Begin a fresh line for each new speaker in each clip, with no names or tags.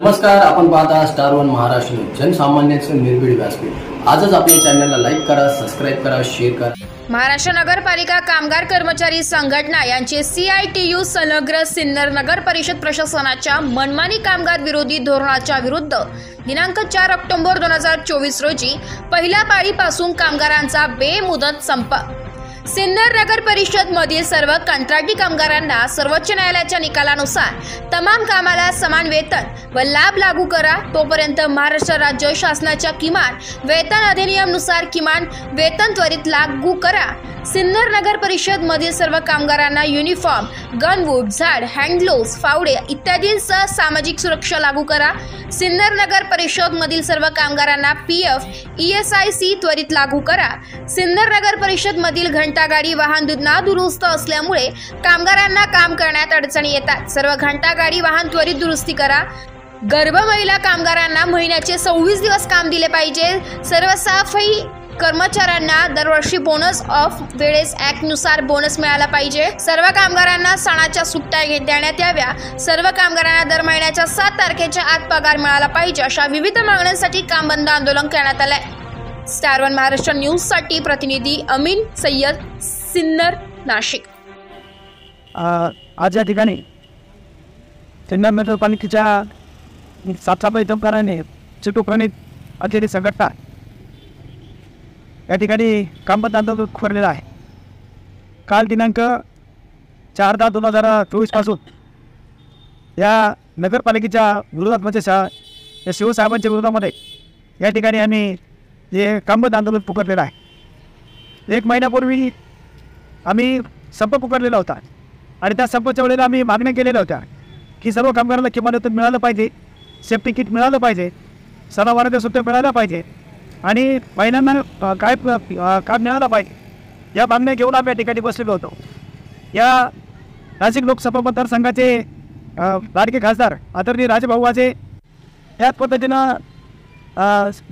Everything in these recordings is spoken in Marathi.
नमस्कार, आपण पाहता स्टार वन महाराष्ट्र न्यूज, जनसामान्यांचं निर्भीड व्यासपीठ। आजच आपल्या चॅनलला लाईक करा, सबस्क्राइब करा, शेअर करा।
महाराष्ट्र नगरपालिका कामगार कर्मचारी संघटना यांचे CITU संलग्न सिन्नर नगर परिषद प्रशासनाच्या मनमानी कामगार विरोधी धोरणाच्या विरुद्ध दिनांक 4 ऑक्टोबर 2024 रोजी पहिल्या पाळीपासून कामगारांचा बेमुदत संप। सिन्नर नगर परिषद मधील सर्व कंत्राटी कामगारांना सर्वोच्च न्यायालयाच्या निकालानुसार तमाम कामाला समान वेतन व लाभ लागू करा। तोपर्यंत महाराष्ट्र राज्य शासनाच्या किमान वेतन अधिनियमानुसार किमान वेतन त्वरित लागू करा। सिन्नर नगर परिषद मधील सर्व कामगारांना युनिफॉर्म, गनवूड, झाड, हँडग्लोव्स, फावडे इत्यादींसह सामाजिक सुरक्षा लागू करा। सिन्नर नगर परिषद मधील सर्व कामगारांना PF, ESIC त्वरित लागू करा। सिन्नर नगर परिषद मधील घंटागाडी वाहन नादुरुस्त असल्यामुळे कामगारांना काम करण्यात अडचणी येतात। सर्व घंटागाडी वाहन त्वरित दुरुस्ती करा। गर्भ महिला कामगारांना महिन्याचे 26 दिवस काम दिले पाहिजे। सर्व सफाई कर्मचाऱ्यांना दरवर्षी बोनस ऑफ वेळेस ऍक्ट नुसार बोनस मिळाला पाहिजे। सर्व कामगारांना सणाच्या सुट्ट्या देण्यात याव्या। सर्व कामगारांना दर महिन्याच्या 7 तारखेच्या आत पगार मिळाला पाहिजे। अशा विविध मागण्यांसाठी काम बंद आंदोलन करण्यात आले। स्टार वन महाराष्ट्र न्यूज साठी प्रतिनिधी अमीन सय्यद, सिन्नर, नाशिक।
आज या ठिकाणी सिन्नर नगरपालिकेच्या साफसफाई कामगारांनी चिटुप्रणित अखेरी संघटना या ठिकाणी काम बंद आंदोलन खोरलेलं आहे। काल दिनांक 4/10/2024 पासून या नगरपालिकेच्या विरोधात म्हणजे या शिवसाहेबांच्या विरोधामध्ये या ठिकाणी आम्ही हे काम बंद आंदोलन पुकारलेलं आहे। 1 महिन्यापूर्वी आम्ही संप पुकारलेला होता आणि त्या संपाच्या वेळेला आम्ही मागण्या केलेल्या होत्या की सर्व कामगारांना किमान वेतन मिळालं पाहिजे, सेफ्टी किट मिळालं पाहिजे, सणावाराच्या सुट्ट्या मिळाल्या पाहिजे आणि महिलांना काय काम मिळालं पाहिजे, या मागण्या घेऊन आम्ही या ठिकाणी बसलेलो होतो। या नाशिक लोकसभा मतदारसंघाचे लाडके खासदार आदरणीय राजेभाऊ वाजे याच पद्धतीनं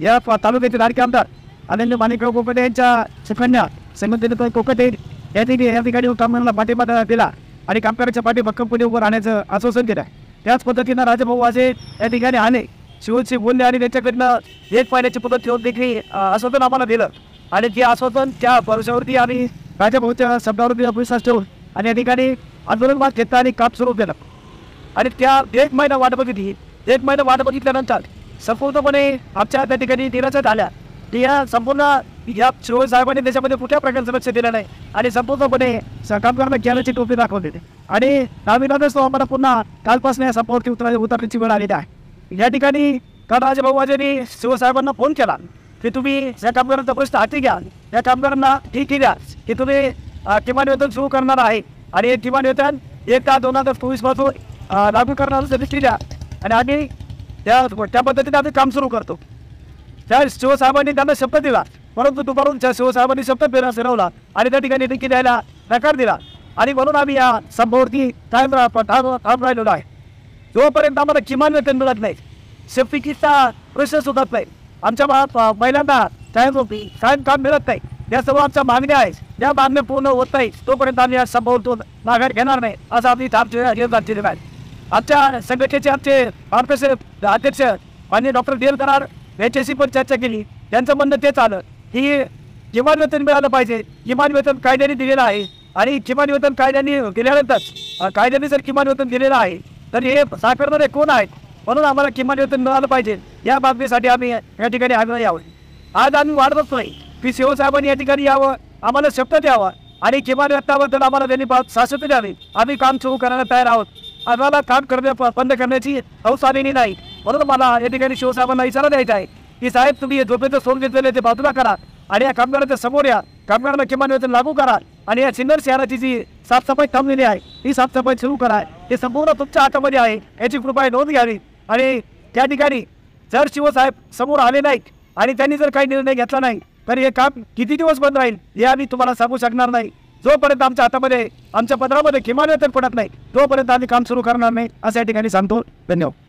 या तालुक्याचे लाडके आमदार आदरणीय माणिकराव कोकटे यांच्या सुकन्या श्रीमती कोकटे या ठिकाणी कामगारांना पाठिंबा दिला आणि कामगारांच्या पाठी भक्कमपणे उभं राहण्याचं आश्वासन दिलं आहे। त्याच पद्धतीनं राजेभाऊ वाजे या ठिकाणी आले, शिवशी बोलले आणि त्यांच्याकडनं 1 महिन्याची मुदत ठेवून देखील आश्वासन आम्हाला दिलं आणि ते आश्वासन त्या भरोशावरती आणि राजेभाऊच्या शब्दावरती विश्वास ठेवून आणि या ठिकाणी आंदोलन घेतलं आणि काम सुरू केलं आणि त्या 1 महिना वाट बघितली। 1 महिना वाट बघितल्यानंतर संपूर्णपणे आमच्या त्या ठिकाणी निराशा झाल्या की या संपूर्ण या शिवसाहेबांनी देशामध्ये कुठल्या प्रकारचं लक्ष दिलं नाही आणि संपूर्णपणे कामगारांना ज्ञानाची टोपी दाखवली आणि नाविलानच तो आम्हाला पुन्हा कालपासून या संपावरती उतरण्याची वेळ आलेली आहे। या ठिकाणी काल राजेभाऊ वाजेंनी शिवसाहेबांना फोन केला की तुम्ही या कामगारांचा प्रश्न हाती घ्या, या कामगारांना ठीक द्या की तुम्ही किमान वेतन सुरू करणार आहे आणि किमान वेतन 1/10/2024 पासून लागू करणार दृष्टी द्या आणि आम्ही त्या पद्धतीने आम्ही काम सुरू करतो। त्या शिवसाहेबांनी त्यांना शब्द दिला, परंतु दुपारून त्या शिवसाहेबांनी शब्द फिरवला आणि त्या ठिकाणी देखील द्यायला नकार दिला आणि म्हणून आम्ही या संपावरती ठाम राहिलेलो आहे। जोपर्यंत आम्हाला किमान वेतन मिळत नाही, सेफ्टी किटचा प्रश्न सुटत नाही, आमच्या महिलांना कायम काम मिळत नाही, या सर्व आमच्या मागण्या आहेत, या मागण्या पूर्ण होत नाही तोपर्यंत आम्ही या संपावरतून माघार घेणार नाही असं आम्ही दिलेलं आहे। आमच्या संघटनेचे आमचे अध्यक्ष माननीय डॉक्टर DL कराड यांच्याशी पण चर्चा केली। त्यांचं म्हणणं तेच आलं की किमान वेतन मिळालं पाहिजे। किमान वेतन कायद्याने दिलेलं आहे आणि किमान वेतन कायद्याने दिल्यानंतर कायद्याने जर किमान वेतन दिलेलं आहे तर हे साकारणारे कोण आहेत, म्हणून आम्हाला किमान वेतन मिळालं पाहिजे। या मागणीसाठी आम्ही या ठिकाणी आम्ही यावं। आज आम्ही वाढ बघतोय की शिवसाहेबांनी या ठिकाणी यावं, आम्हाला शब्द द्यावा आणि किमान वेतनाबद्दल आम्हाला त्यांनी शाश्वती द्यावी। आम्ही काम सुरू करायला तयार आहोत, आम्हाला काम बंद करण्याची हौस आलेली नाही। म्हणून मला या ठिकाणी शिवसाहेबांना इशारा द्यायचा आहे की साहेब तुम्ही झोपेचं सोडून घेतलेले ते बाजूला करा आणि या कामगारांच्या समोर या, कामगारांना किमान वेतन लागू करा आणि या सिन्नर शहराची जी साफसफाई थांबलेली आहे ही साफसफाई सुरू करा। हे संपूर्ण तुमच्या हातामध्ये आहे, याची कृपया नोंद घ्यावी आणि त्या ठिकाणी जर शिवसाहेब समोर आले नाहीत आणि त्यांनी जर काही निर्णय घेतला नाही तर हे काम किती दिवस बंद राहील हे आम्ही तुम्हाला सांगू शकणार नाही। जोपर्यंत आमच्या हातामध्ये आमच्या पदरामध्ये किमान वेतन पडत नाही तोपर्यंत आम्ही काम सुरू करणार नाही असं या ठिकाणी सांगतो। धन्यवाद।